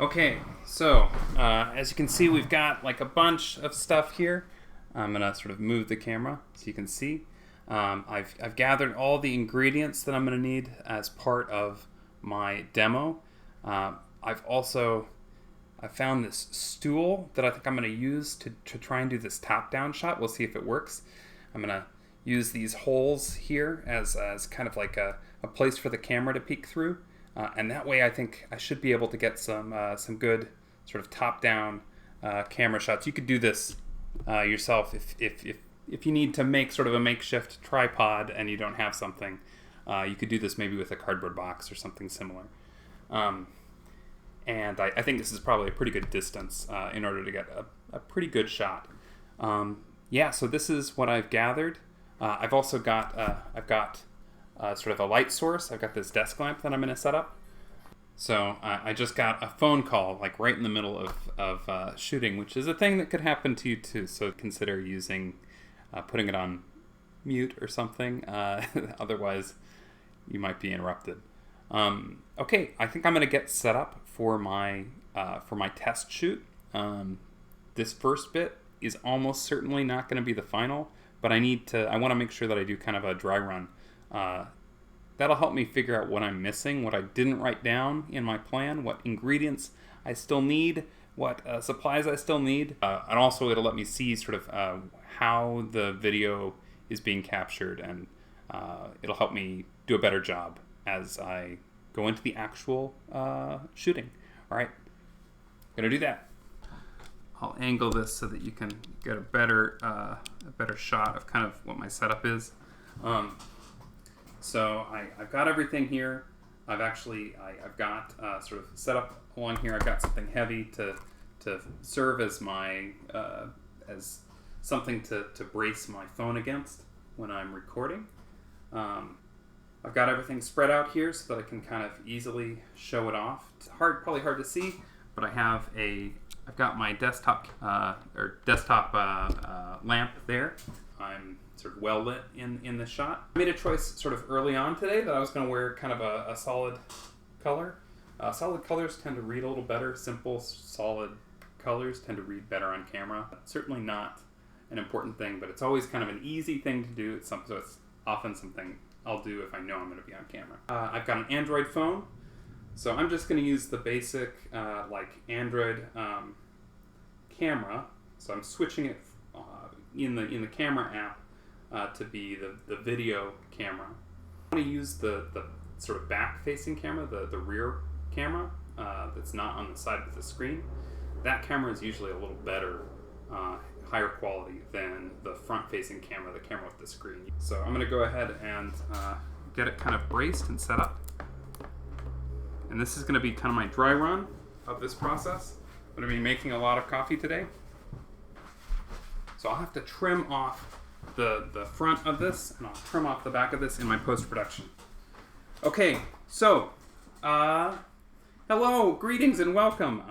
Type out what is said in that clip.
Okay, so as you can see, we've got like a bunch of stuff here. I'm gonna sort of move the camera so you can see. I've gathered all the ingredients that I'm gonna need as part of my demo. I found this stool that I think I'm gonna use to try and do this top-down shot. We'll see if it works. I'm gonna use these holes here as kind of like a place for the camera to peek through. And that way I think I should be able to get some good sort of top-down camera shots. You could do this yourself if you need to make sort of a makeshift tripod and you don't have something. You could do this maybe with a cardboard box or something similar. And I think this is probably a pretty good distance in order to get a pretty good shot. Yeah, so this is what I've gathered. I've also got sort of a light source. I've got this desk lamp that I'm going to set up. So I just got a phone call like right in the middle of shooting, which is a thing that could happen to you too. So consider putting it on mute or something. Otherwise, you might be interrupted. Okay, I think I'm going to get set up for my test shoot. This first bit is almost certainly not going to be the final, but I want to make sure that I do kind of a dry run. That'll help me figure out what I'm missing, what I didn't write down in my plan, what ingredients I still need, what supplies I still need, and also it'll let me see sort of how the video is being captured, and it'll help me do a better job as I go into the actual shooting. All right, gonna do that. I'll angle this so that you can get a better shot of kind of what my setup is. So I've got everything here. I've got sort of set up along here. I've got something heavy to serve as my as something to brace my phone against when I'm recording. I've got everything spread out here so that I can kind of easily show it off. It's probably hard to see, but I've got my desktop lamp there. I'm sort of well lit in this shot. I made a choice sort of early on today that I was going to wear kind of a solid color. Solid colors tend to read a little better. Simple, solid colors tend to read better on camera. Certainly not an important thing, but it's always kind of an easy thing to do. So it's often something I'll do if I know I'm going to be on camera. I've got an Android phone, so I'm just going to use the basic like Android camera. So I'm switching it in the camera app to be the video camera. I want to use the sort of back-facing camera, the rear camera that's not on the side of the screen. That camera is usually a little better, higher quality than the front-facing camera, the camera with the screen. So I'm going to go ahead and get it kind of braced and set up. And this is going to be kind of my dry run of this process. I'm going to be making a lot of coffee today. So I'll have to trim off the front of this, and I'll trim off the back of this in my post-production. Okay, so, hello, greetings and welcome.